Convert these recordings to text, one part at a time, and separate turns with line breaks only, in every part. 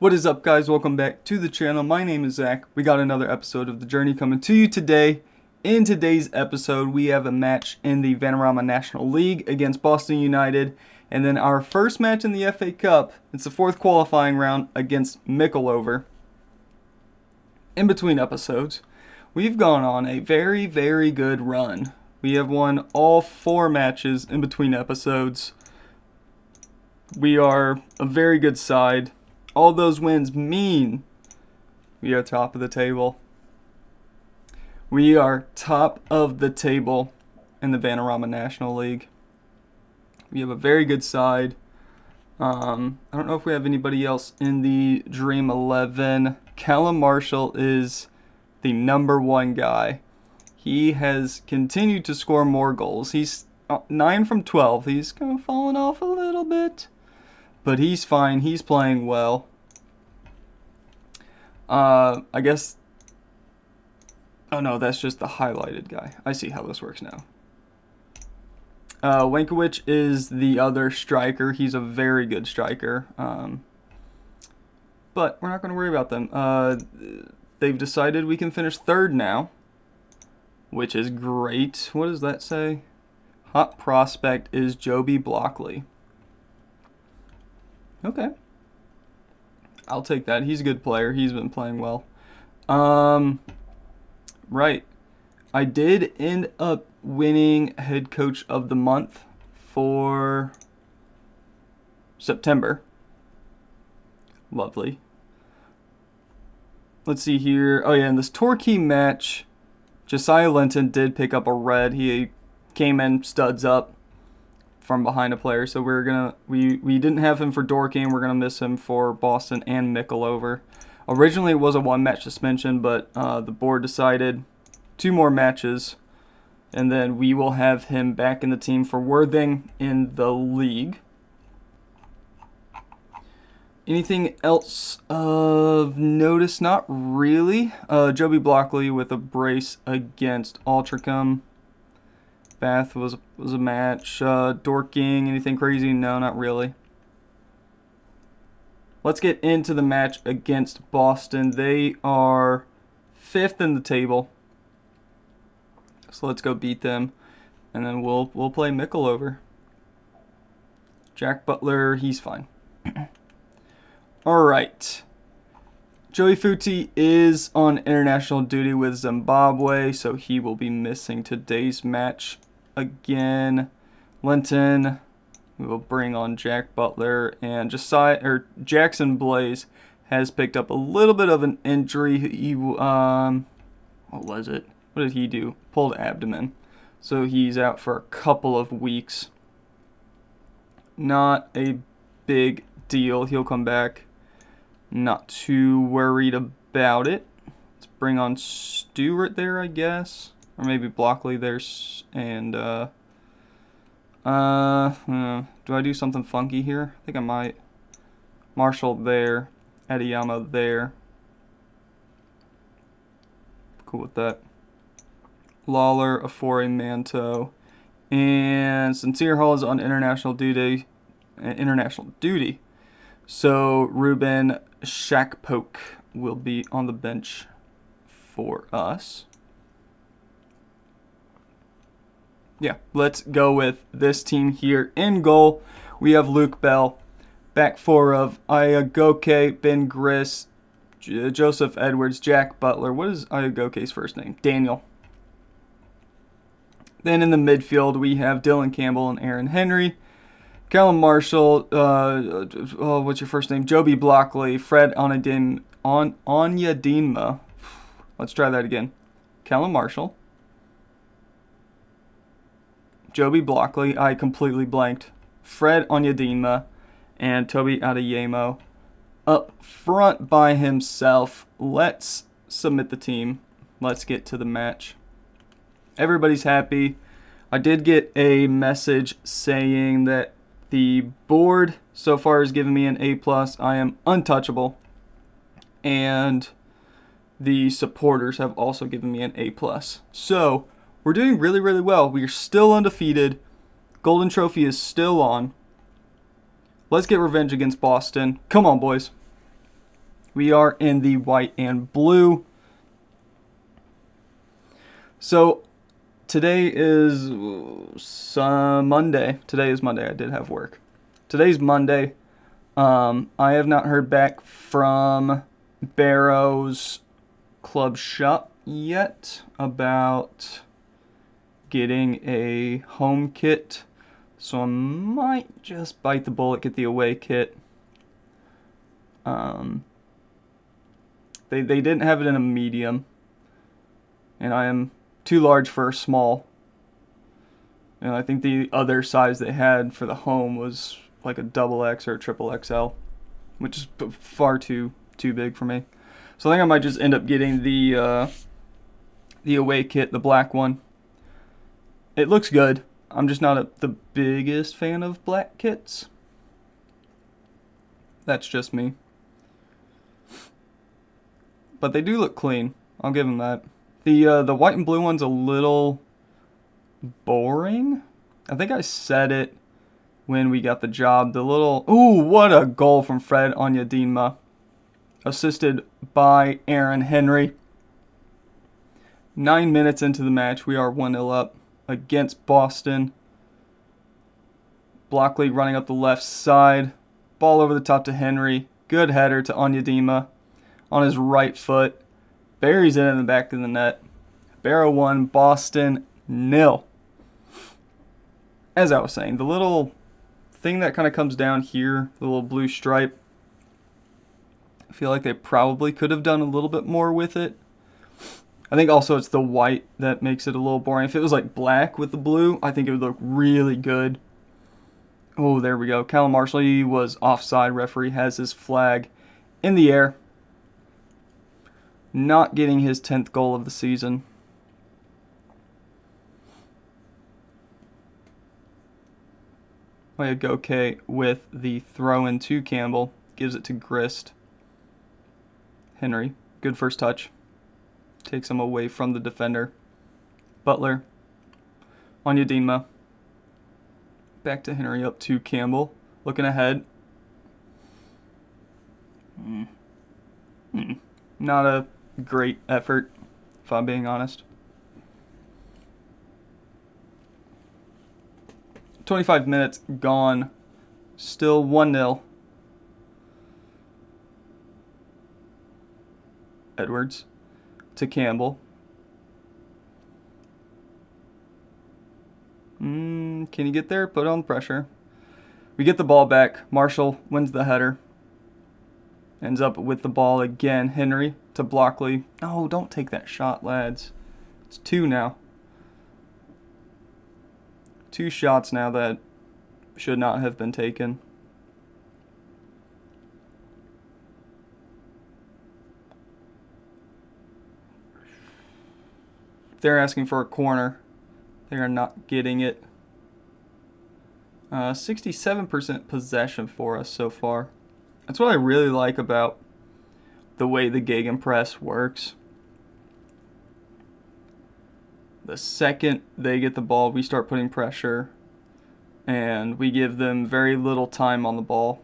What is up, guys? Welcome back to the channel. My name is Zach. We got another episode of The Journey coming to you today. In today's episode, we have a match in the Vanarama National League against Boston United. And then our first match in the FA Cup, it's the fourth qualifying round against Llanidloes. In between episodes, we've gone on a very, very good run. We have won all 4 matches in between episodes. We are a very good side. All those wins mean we are top of the table. We are top of the table in the Vanarama National League. We have a very good side. I don't know if we have anybody else in the Dream 11. Callum Marshall is the #1 guy. He has continued to score more goals. He's 9 from 12. He's kind of fallen off a little bit. But he's fine. He's playing well. I guess... Oh no, that's just the highlighted guy. I see how this works now. Wankowicz is the other striker. He's a very good striker. But we're not going to worry about them. They've decided we can finish 3rd now, which is great. What does that say? Hot prospect is Joby Blockley. Okay. I'll take that. He's a good player. He's been playing well. Right. I did end up winning Head Coach of the Month for September. Lovely. Let's see here. Oh yeah, in this Torquay match, Josiah Linton did pick up a red. He came in studs up from behind a player, so we didn't have him for Dorking. We're gonna miss him for Boston and Llanidloes. Originally it was a 1-match suspension, but the board decided 2 more matches, and then we will have him back in the team for Worthing in the league. Anything else of notice? Not really. Joby Blockley with a brace against Altrincham. Bath was a match. Dorking, anything crazy? No, not really. Let's get into the match against Boston. They are 5th in the table. So let's go beat them. And then we'll play Llanidloes. Jack Butler, he's fine. Alright. Joey Futi is on international duty with Zimbabwe, so he will be missing today's match. Again, Linton, we will bring on Jack Butler, and Jackson Blaze has picked up a little bit of an injury. He, what was it? What did he do? Pulled abdomen, so he's out for a couple of weeks. Not a big deal. He'll come back. Not too worried about it. Let's bring on Stewart there, I guess. Or maybe Blockley there, and, do I do something funky here? I think I might. Marshall there, Adiyama there. Cool with that. Lawler, Afore, Manto, and Sincere Hall is on international duty. So Ruben Shackpoke will be on the bench for us. Yeah, let's go with this team here. In goal, we have Luke Bell. Back 4 of Ayagoke, Ben Griss, Joseph Edwards, Jack Butler. What is Ayagoke's first name? Daniel. Then in the midfield, we have Dylan Campbell and Aaron Henry. Callum Marshall, what's your first name? Joby Blockley, Fred Onyedinma. Let's try that again. Callum Marshall. Joby Blockley, I completely blanked. Fred Onyedinma and Toby Adeyemo up front by himself. Let's submit the team. Let's get to the match. Everybody's happy. I did get a message saying that the board so far has given me an A+. I am untouchable. And the supporters have also given me an A+. So we're doing really, really well. We are still undefeated. Golden Trophy is still on. Let's get revenge against Boston. Come on, boys. We are in the white and blue. So today is Monday. Today is Monday. I did have work. Today's Monday. I have not heard back from Barrow's club shop yet about getting a home kit. So I might just bite the bullet, get the away kit. They didn't have it in a medium, and I am too large for a small. And I think the other size they had for the home was like a XX or a triple XL, which is far too big for me. So I think I might just end up getting the away kit, the black one. It looks good. I'm just not the biggest fan of black kits. That's just me. But they do look clean. I'll give them that. The white and blue one's a little boring. I think I said it when we got the job. Ooh, what a goal from Fred Onyedinma. Assisted by Aaron Henry. 9 minutes into the match, we are 1-0 up against Boston. Blockley running up the left side. Ball over the top to Henry. Good header to Onyedinma on his right foot. Buries it in the back of the net. Barrow 1, Boston 0. As I was saying, the little thing that kind of comes down here, the little blue stripe, I feel like they probably could have done a little bit more with it. I think also it's the white that makes it a little boring. If it was like black with the blue, I think it would look really good. Oh, there we go. Callum Marshall, he was offside. Referee has his flag in the air. Not getting his 10th goal of the season. Goke with the throw in to Campbell. Gives it to Grist. Henry, good first touch. Takes him away from the defender. Butler. Onyedinma. Back to Henry, up to Campbell. Looking ahead. Not a great effort, if I'm being honest. 25 minutes gone. Still 1-0. Edwards to Campbell. Can he get there? Put on pressure. We get the ball back. Marshall wins the header. Ends up with the ball again. Henry to Blockley. No, don't take that shot, lads. It's 2 now. 2 shots now that should not have been taken. They're asking for a corner. They are not getting it. 67% possession for us so far. That's what I really like about the way the gegenpress works. The second they get the ball, we start putting pressure, and we give them very little time on the ball.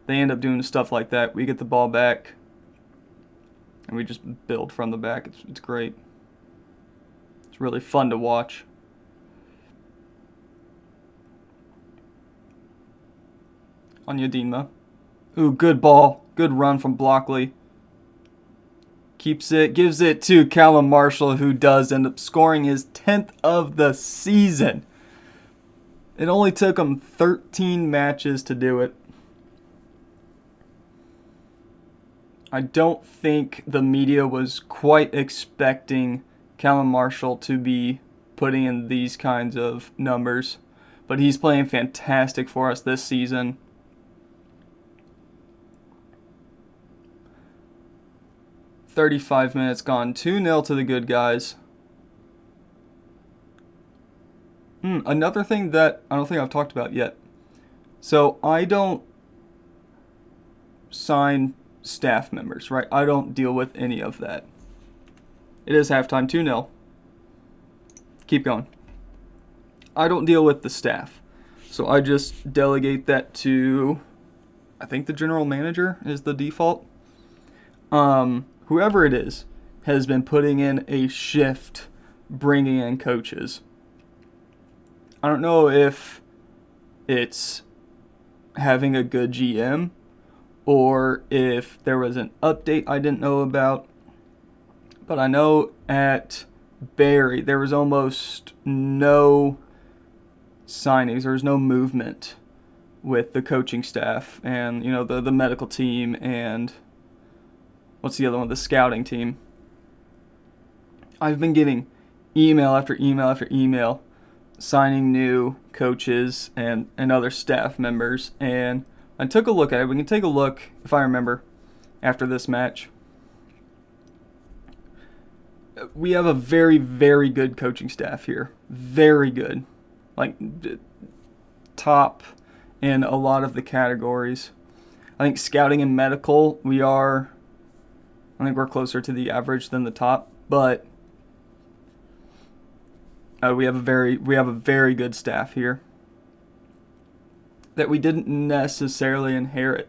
They end up doing stuff like that. We get the ball back, and we just build from the back. It's great. It's really fun to watch. Onyedinma. Ooh, good ball. Good run from Blockley. Keeps it, gives it to Callum Marshall, who does end up scoring his 10th of the season. It only took him 13 matches to do it. I don't think the media was quite expecting Callum Marshall to be putting in these kinds of numbers, but he's playing fantastic for us this season. .35 minutes gone. 2-0 to the good guys. Another thing that I don't think I've talked about yet. So I don't sign staff members, right? I don't deal with any of that. It is halftime, 2-0. Keep going. I don't deal with the staff. So I just delegate that to, I think the general manager is the default. whoever it is has been putting in a shift bringing in coaches. I don't know if it's having a good GM or if there was an update I didn't know about. But I know at Barry there was almost no signings. There was no movement with the coaching staff and, the medical team and what's the other one? The scouting team. I've been getting email after email after email signing new coaches and other staff members, and I took a look at it. We can take a look, if I remember, after this match. We have a very, very good coaching staff here. Very good. Like, top in a lot of the categories. I think scouting and medical, I think we're closer to the average than the top, but we have a very good staff here that we didn't necessarily inherit.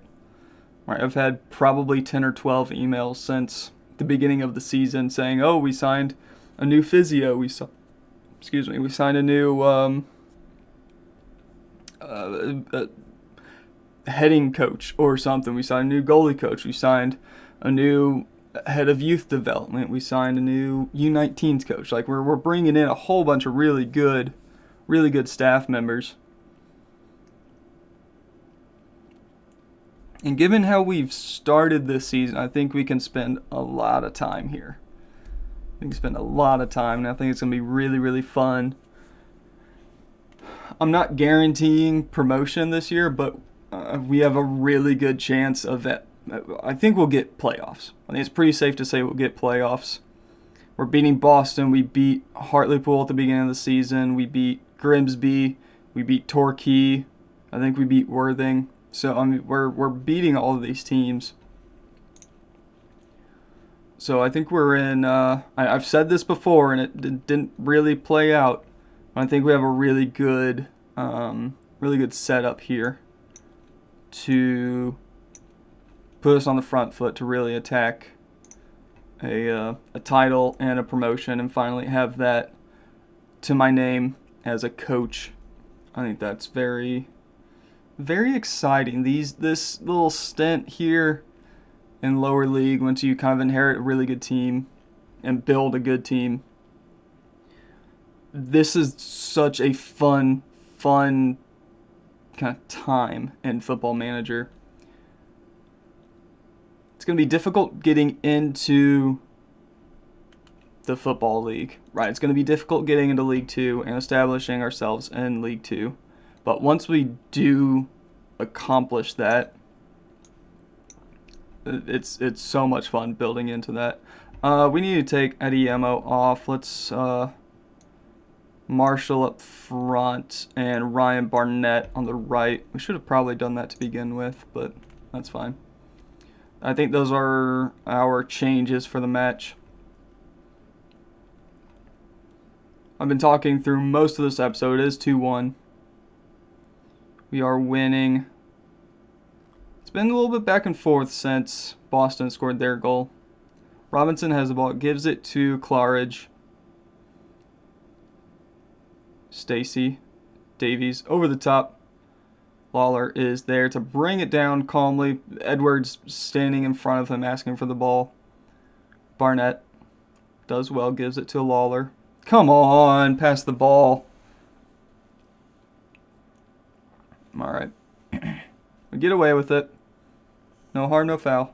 Right, I've had probably 10 or 12 emails since the beginning of the season saying, "Oh, we signed a new physio. We signed a new heading coach or something. We signed a new goalie coach. We signed a new head of youth development. We signed a new U19s coach." Like we're bringing in a whole bunch of really good staff members. And given how we've started this season, I think we can spend a lot of time here. And I think it's going to be really, really fun. I'm not guaranteeing promotion this year, but we have a really good chance of that. I think we'll get playoffs. I think it's pretty safe to say we'll get playoffs. We're beating Boston. We beat Hartlepool at the beginning of the season. We beat Grimsby. We beat Torquay. I think we beat Worthing. So we're beating all of these teams. So I think we're in. I've said this before, and it didn't really play out. I think we have a really good setup here to put us on the front foot to really attack a title and a promotion, and finally have that to my name as a coach. I think that's very, very exciting. This little stint here in lower league, once you kind of inherit a really good team and build a good team, this is such a fun kind of time in Football Manager. It's going to be difficult getting into the Football League, right? It's going to be difficult getting into League 2 and establishing ourselves in League 2. But once we do accomplish that, it's so much fun building into that. We need to take Eddie Emo off. Let's Marshall up front and Ryan Barnett on the right. We should have probably done that to begin with, but that's fine. I think those are our changes for the match. I've been talking through most of this episode. It is 2-1. We are winning. It's been a little bit back and forth since Boston scored their goal. Robinson has the ball, gives it to Claridge. Stacy Davies over the top. Lawler is there to bring it down calmly. Edwards standing in front of him asking for the ball. Barnett does well, gives it to Lawler. Come on, pass the ball. All right. We get away with it. No harm, no foul.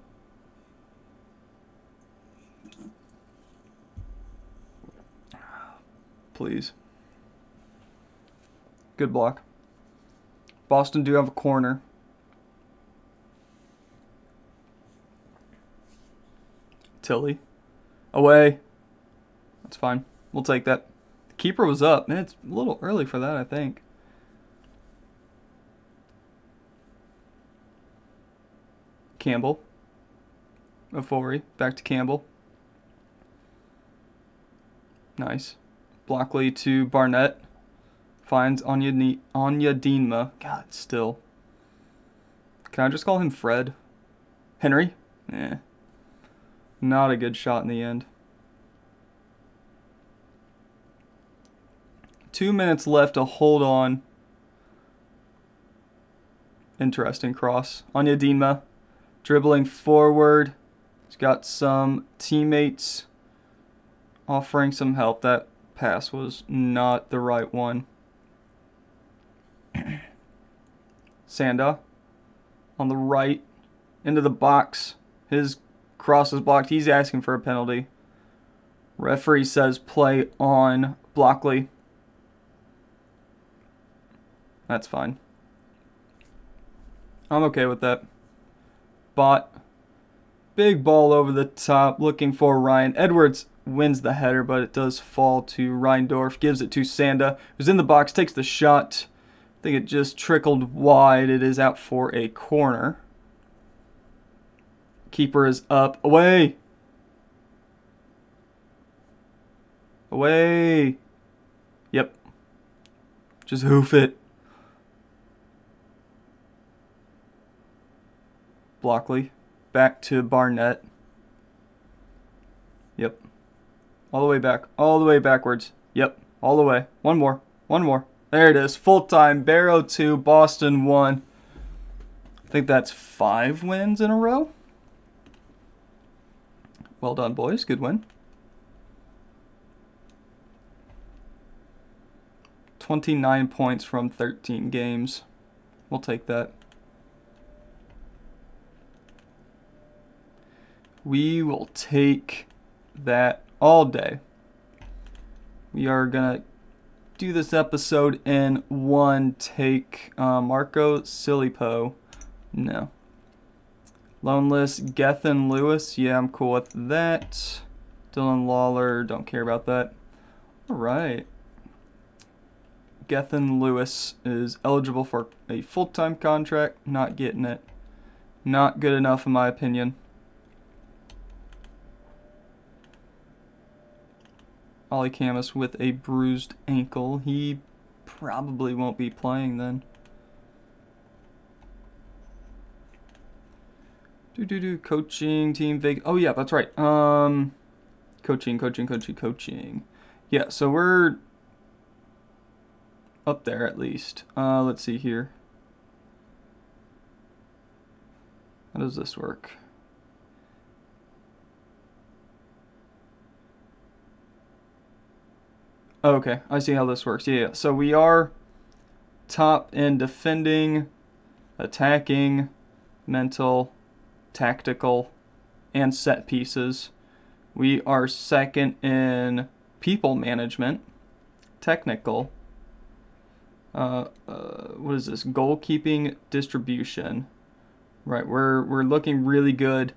Please. Good block. Boston do have a corner. Tilly. Away. That's fine. We'll take that. The keeper was up. Man, it's a little early for that, I think. Campbell. Ofori. Back to Campbell. Nice. Blockley to Barnett. Finds Onyedinma. God, still. Can I just call him Fred? Henry? Yeah. Not a good shot in the end. 2 minutes left to hold on. Interesting cross. Onyedinma dribbling forward. He's got some teammates offering some help. That pass was not the right one. Sanda on the right into the box. His cross is blocked. He's asking for a penalty. Referee says play on Blockley. That's fine. I'm okay with that. Bot. Big ball over the top, looking for Ryan. Edwards wins the header, but it does fall to Reindorf. Gives it to Sanda, who's in the box, takes the shot. I think it just trickled wide. It is out for a corner. Keeper is up. Away! Away! Yep. Just hoof it. Blockley. Back to Barnett. Yep. All the way back. All the way backwards. Yep. All the way. One more. One more. There it is. Full time. Barrow 2. Boston 1. I think that's 5 wins in a row. Well done, boys. Good win. 29 points from 13 games. We'll take that. We will take that all day. We are going to do this episode in one take. Marco Silipo. No. Loneless. Gethin Lewis. Yeah, I'm cool with that. Dylan Lawler. Don't care about that. All right. Gethin Lewis is eligible for a full-time contract. Not getting it. Not good enough in my opinion. Ollie Camus with a bruised ankle. He probably won't be playing then. Coaching team vac. Oh yeah, that's right. Coaching. Yeah, so we're up there at least. Let's see here. How does this work? Okay, I see how this works. Yeah, so we are top in defending, attacking, mental, tactical, and set pieces. We are second in people management, technical. What is this? Goalkeeping, distribution. Right, we're looking really good.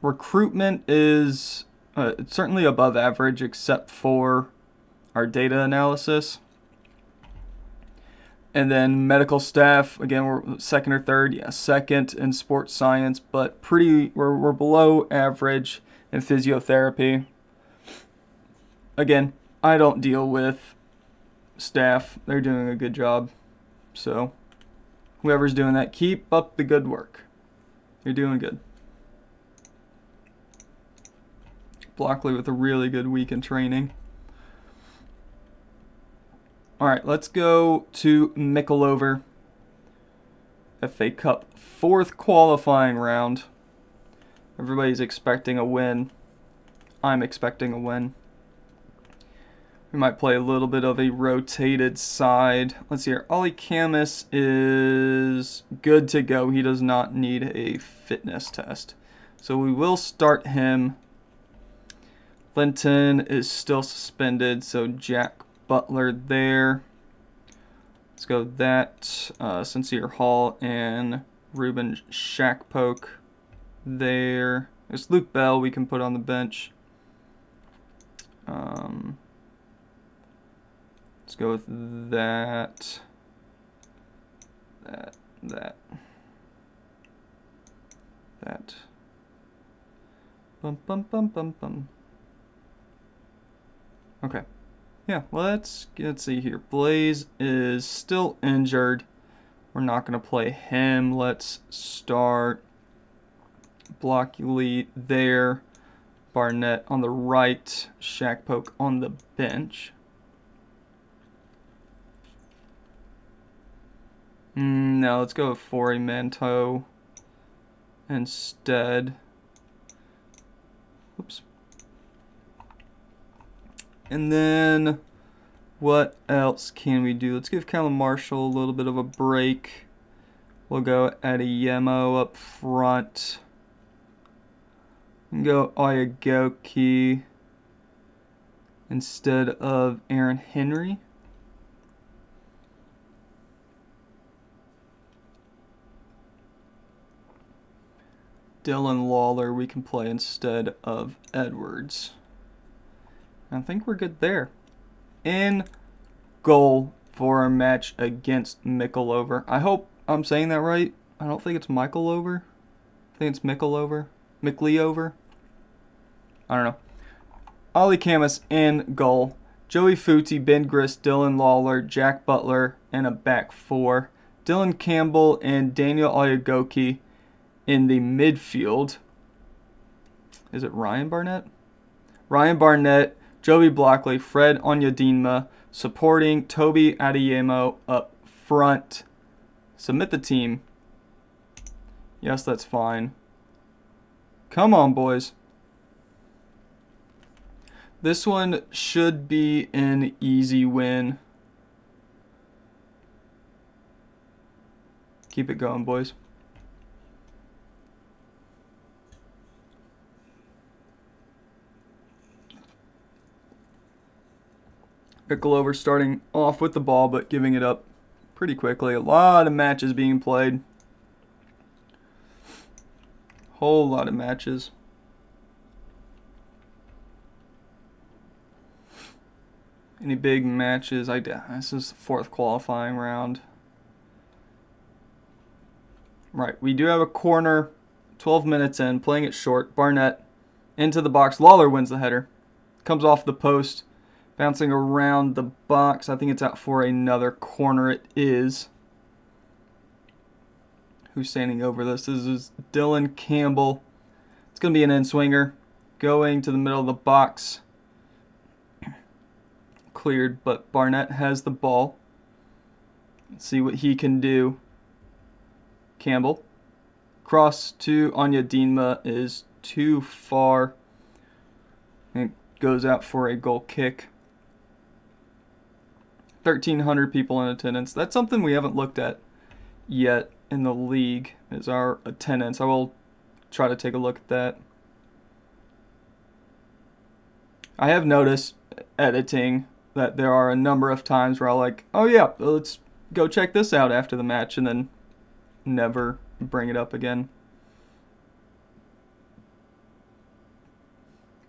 Recruitment is certainly above average, except for our data analysis. And then medical staff, again, we're second or third. Yeah, second in sports science, but we're below average in physiotherapy. Again, I don't deal with staff. They're doing a good job. So whoever's doing that, keep up the good work. You're doing good. Blockley with a really good week in training. All right, let's go to Mickleover. FA Cup 4th qualifying round. Everybody's expecting a win. I'm expecting a win. We might play a little bit of a rotated side. Let's see here. Ollie Camus is good to go. He does not need a fitness test. So we will start him. Linton is still suspended, so Jack Butler there. Let's go that. Sincere Hall and Ruben Shackpoke there. There's Luke Bell we can put on the bench. Let's go with that. That. Bum. Okay. Yeah, let's see here. Blaze is still injured. We're not going to play him. Let's start Blockley there. Barnett on the right. Shaq Poke on the bench. No, let's go with Forey Manto instead. Whoops. And then what else can we do? Let's give Callum Marshall a little bit of a break. We'll go Adeyemo up front. And go Oyegoke instead of Aaron Henry. Dylan Lawler we can play instead of Edwards. I think we're good there. In goal for our match against Mickleover. I hope I'm saying that right. I don't think it's Mickleover. I think it's Mickleover. Mickleover. I don't know. Ollie Camus in goal. Joey Footy, Ben Grist, Dylan Lawler, Jack Butler, and a back four. Dylan Campbell and Daniel Oyegoke in the midfield. Is it Ryan Barnett? Ryan Barnett, Joey Blockley, Fred Onyedinma, supporting Toby Adeyemo up front. Submit the team. Yes, that's fine. Come on, boys. This one should be an easy win. Keep it going, boys. Mickleover starting off with the ball, but giving it up pretty quickly. A lot of matches being played. Whole lot of matches. Any big matches? This is the fourth qualifying round. Right, we do have a corner. 12 minutes in, playing it short. Barnett into the box. Lawler wins the header. Comes off the post. Bouncing around the box. I think it's out for another corner. It is. Who's standing over this? This is Dylan Campbell. It's going to be an in-swinger. Going to the middle of the box. Cleared, but Barnett has the ball. Let's see what he can do. Campbell. Cross to Onyedinma is too far. It goes out for a goal kick. 1,300 people in attendance. That's something we haven't looked at yet in the league, is our attendance. I will try to take a look at that. I have noticed editing that there are a number of times where I'll like, oh yeah, let's go check this out after the match, and then never bring it up again.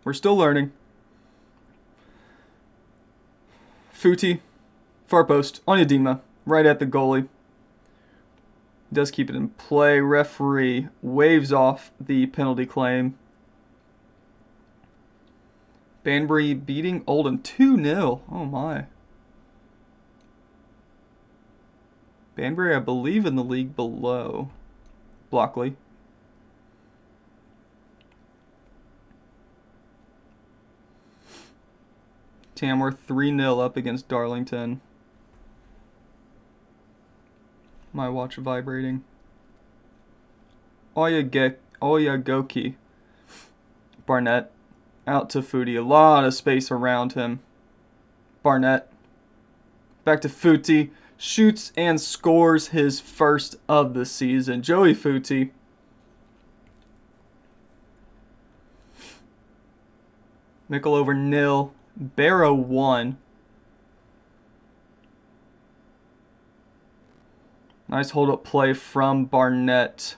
We're still learning. Footy, far post, Onyedinma, right at the goalie. Does keep it in play. Referee waves off the penalty claim. Banbury beating Oldham 2-0. Oh my. Banbury, I believe, in the league below. Blockley. Tamworth 3-0 up against Darlington. My watch vibrating. Oyegoke. Barnett. Out to Footy. A lot of space around him. Barnett. Back to Footy. Shoots and scores his first of the season. Joey Footy. Mickleover 0. Barrow 1. Nice hold-up play from Barnett.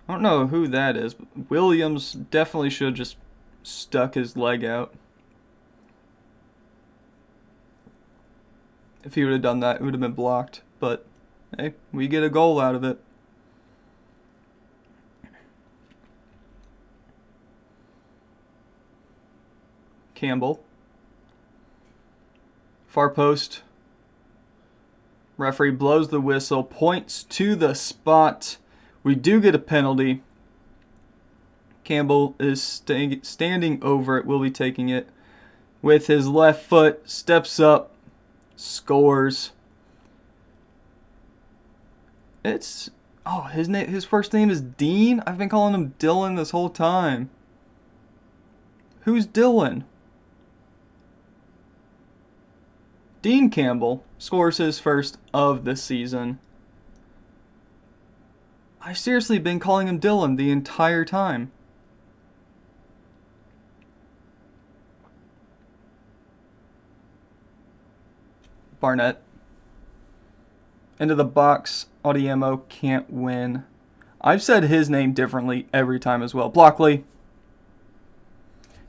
I don't know who that is, but Williams definitely should have just stuck his leg out. If he would have done that, it would have been blocked. But, hey, we get a goal out of it. Campbell. Far post. Referee blows the whistle, points to the spot. We do get a penalty. Campbell is standing over it, will be taking it with his left foot, steps up, scores. His first name is Dean? I've been calling him Dylan this whole time. Who's Dylan? Dean Campbell scores his first of the season. I've seriously been calling him Dylan the entire time. Barnett. Into the box. Audiemo can't win. I've said his name differently every time as well. Blockley.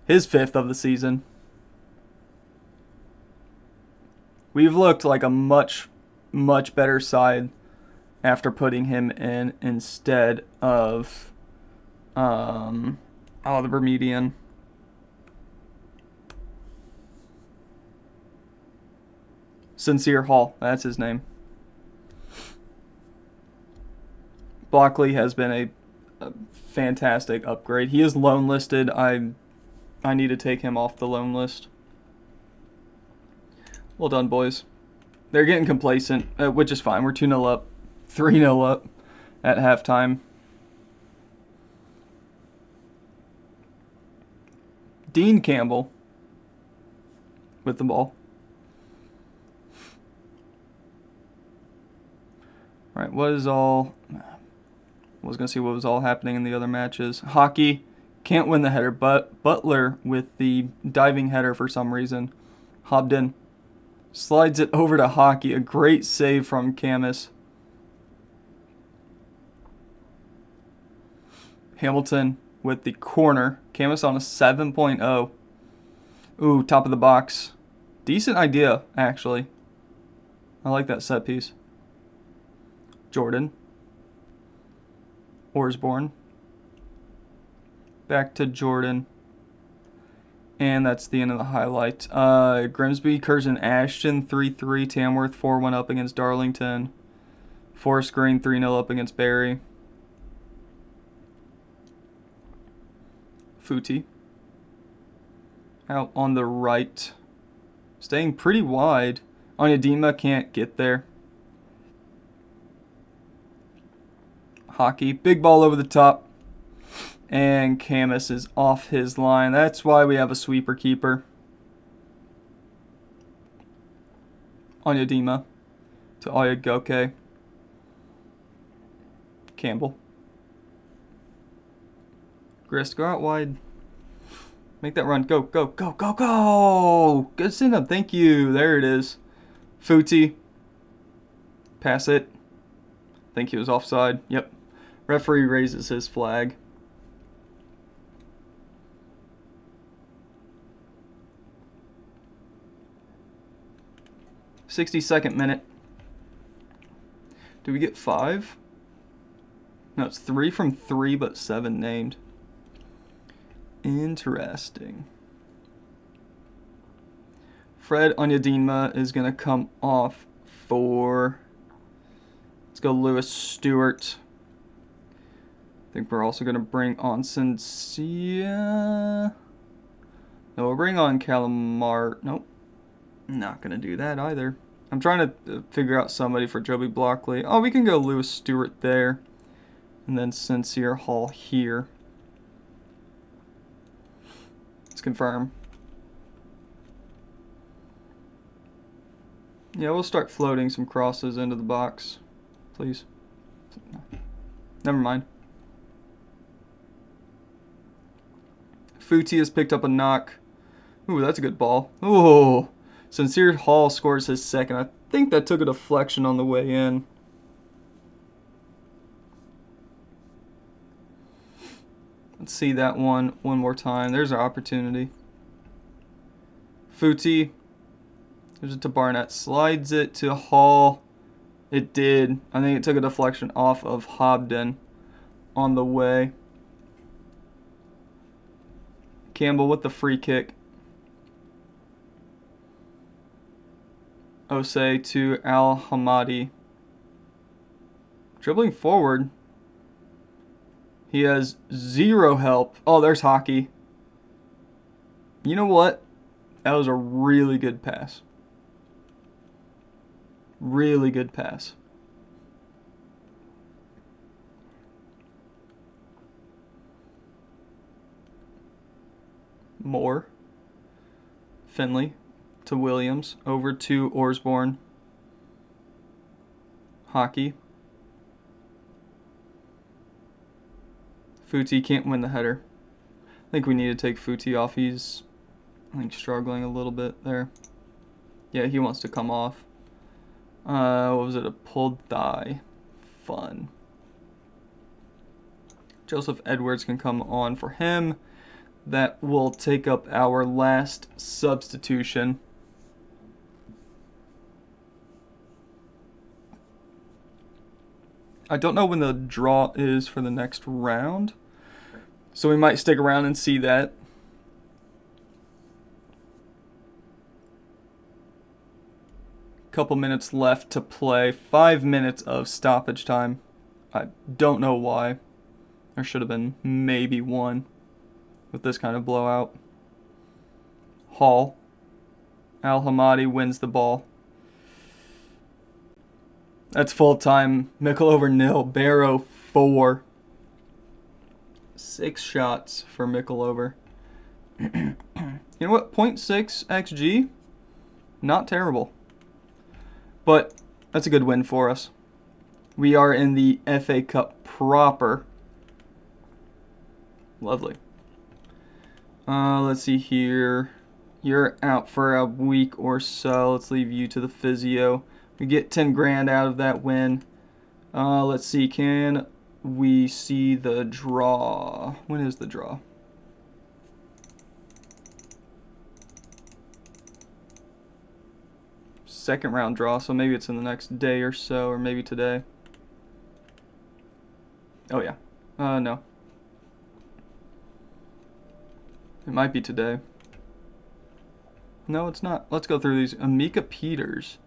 His 5th of the season. We've looked like a much, much better side after putting him in instead of the Bermudian. Sincere Hall, that's his name. Blockley has been a fantastic upgrade. He is loan listed. I need to take him off the loan list. Well done, boys. They're getting complacent, which is fine. We're 2-0 up, 3-0 up at halftime. Dean Campbell with the ball. All right, I was going to see what was all happening in the other matches. Hockey can't win the header, but Butler with the diving header for some reason. Hobden slides it over to Hockey. A great save from Camus. Hamilton with the corner. Camus on a 7.0. Ooh, top of the box. Decent idea, actually. I like that set piece. Jordan. Orsborn. Back to Jordan. And that's the end of the highlight. Grimsby, Curzon, Ashton, 3-3. Tamworth, 4-1 up against Darlington. Forest Green, 3-0 up against Barry. Footy. Out on the right. Staying pretty wide. Onyedema can't get there. Hockey. Big ball over the top. And Camus is off his line. That's why we have a sweeper keeper. Onyedema to Oyegoke. Campbell. Grist, go out wide. Make that run. Go, go, go, go, go! Good send up. Thank you. There it is. Footy. Pass it. Think he was offside. Yep. Referee raises his flag. .62 minute. Do we get 5? No, it's 3 from 3, but 7 named. Interesting. Fred Onyedema is going to come off for... Let's go Lewis Stewart. I think we're also going to bring on Sincia. No, we'll bring on Calamar. Nope. Not going to do that either. I'm trying to figure out somebody for Joby Blockley. Oh, we can go Lewis Stewart there. And then Sincere Hall here. Let's confirm. Yeah, we'll start floating some crosses into the box. Please. Never mind. Footy has picked up a knock. Ooh, that's a good ball. Ooh. Sincere Hall scores his second. I think that took a deflection on the way in. Let's see that one more time. There's our opportunity. Footy. Gives it to Barnett. Slides it to Hall. It did. I think it took a deflection off of Hobden on the way. Campbell with the free kick. Osei to Al Hamadi. Dribbling forward. He has 0 help. Oh, there's hockey. You know what? That was a really good pass. Really good pass. Moore. Finley to Williams. Over to Orsborn. Hockey. Futi can't win the header. I think we need to take Futi off. He's, I think, struggling a little bit there. Yeah, he wants to come off. What was it? A pulled thigh. Fun. Joseph Edwards can come on for him. That will take up our last substitution. I don't know when the draw is for the next round, so we might stick around and see that. Couple minutes left to play. 5 minutes of stoppage time. I don't know why. There should have been maybe 1 with this kind of blowout. Hall. Al Hamadi wins the ball. That's full time. Mickleover 0. Barrow 4. 6 shots for Mickleover. You know what? 0.6 XG? Not terrible. But that's a good win for us. We are in the FA Cup proper. Lovely. Let's see here. You're out for a week or so. Let's leave you to the physio. We get 10 grand out of that win. Let's see. Can we see the draw? When is the draw? Second round draw, so maybe it's in the next day or so, or maybe today. Oh yeah. No. It might be today. No, it's not. Let's go through these. Amika Peters.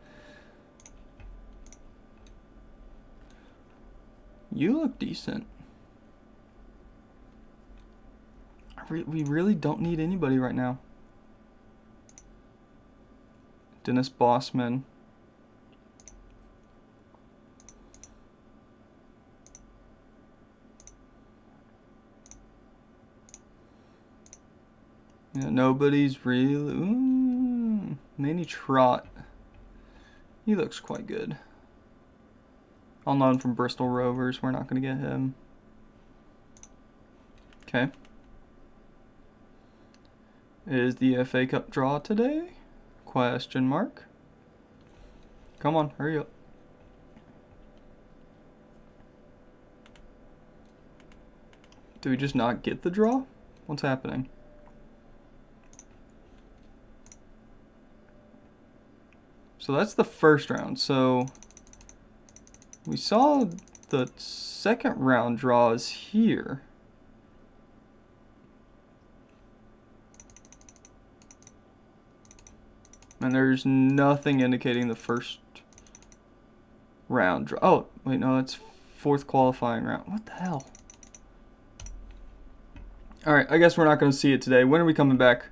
You look decent. We really don't need anybody right now. Dennis Bossman. Yeah, nobody's really... Ooh, Manny Trott. He looks quite good. All known from Bristol Rovers. We're not going to get him. Okay. Is the FA Cup draw today? Question mark. Come on, hurry up. Do we just not get the draw? What's happening? So that's the first round. So we saw the second round draw is here. And there's nothing indicating the first round draw. Oh, wait, no, that's fourth qualifying round. What the hell? Alright, I guess we're not going to see it today. When are we coming back?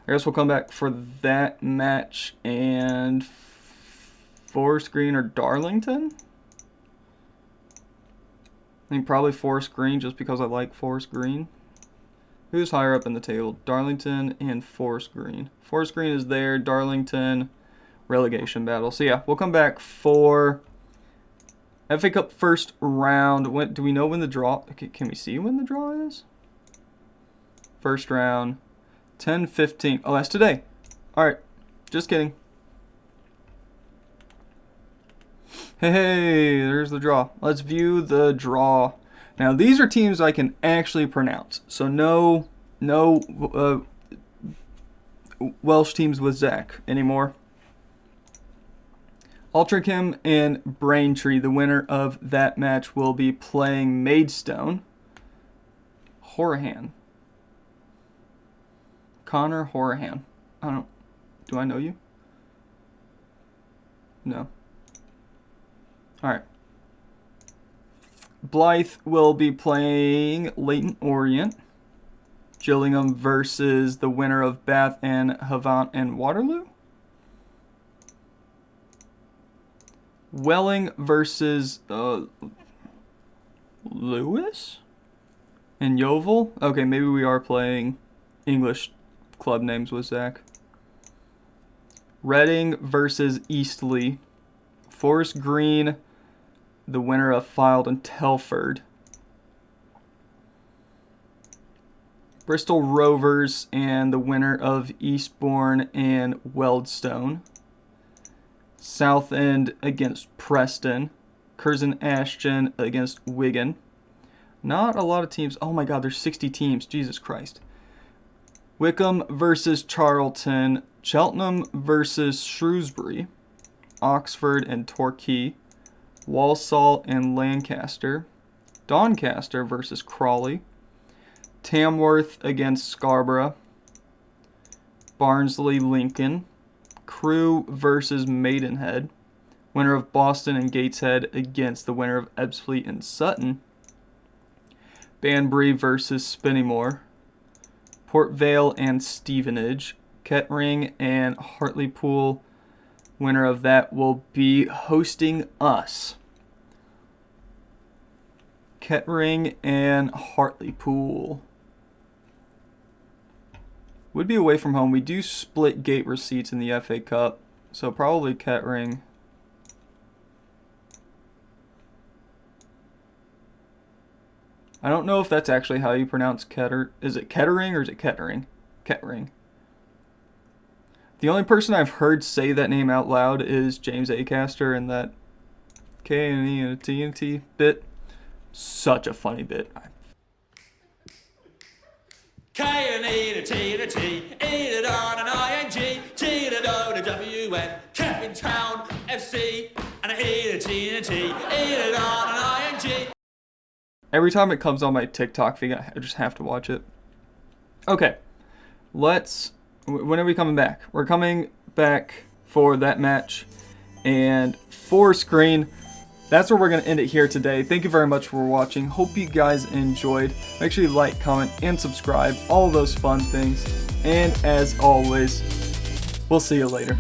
I guess we'll come back for that match and Forest Green or Darlington? I think probably Forest Green just because I like Forest Green. Who's higher up in the table? Darlington and Forest Green. Forest Green is there. Darlington, relegation battle. So yeah, we'll come back for FA Cup first round. When, do we know when the draw... Okay, can we see when the draw is? First round. 10-15. Oh, that's today. Alright. Just kidding. Hey, there's the draw. Let's view the draw. Now, these are teams I can actually pronounce. So no Welsh teams with Zach anymore. Altrincham and Braintree, the winner of that match, will be playing Maidstone. Horahan. Connor Horahan. Do I know you? No. Alright. Blythe will be playing Leyton Orient. Gillingham versus the winner of Bath and Havant and Waterloo. Welling versus Lewis and Yeovil. Okay, maybe we are playing English club names with Zach. Reading versus Eastleigh. Forest Green, the winner of Fylde and Telford. Bristol Rovers and the winner of Eastbourne and Wealdstone. Southend against Preston. Curzon Ashton against Wigan. Not a lot of teams. Oh my god, there's 60 teams. Jesus Christ. Wickham versus Charlton. Cheltenham versus Shrewsbury. Oxford and Torquay. Walsall and Lancaster. Doncaster versus Crawley. Tamworth against Scarborough. Barnsley Lincoln. Crewe versus Maidenhead. Winner of Boston and Gateshead against the winner of Ebbsfleet and Sutton. Banbury versus Spinnymore. Port Vale and Stevenage. Kettering and Hartlepool. Winner of that will be hosting us. Kettering and Hartlepool. Would be away from home. We do split gate receipts in the FA Cup, so probably Kettering. I don't know if that's actually how you pronounce Ketter. Is it Kettering or is it Kettering? Kettering. The only person I've heard say that name out loud is James Acaster in that K&E and a TNT bit. Such a funny bit.
K&E to T to T, E to on an ING, T to O to WN, Kevin Town FC, and an E to T to T, E to on an ING.
Every time it comes on my TikTok feed, I just have to watch it. Okay, when are we coming back? We're coming back for that match, and Forest Green. That's where we're going to end it here today. Thank you very much for watching. Hope you guys enjoyed. Make sure you like, comment, and subscribe. All those fun things. And as always, we'll see you later.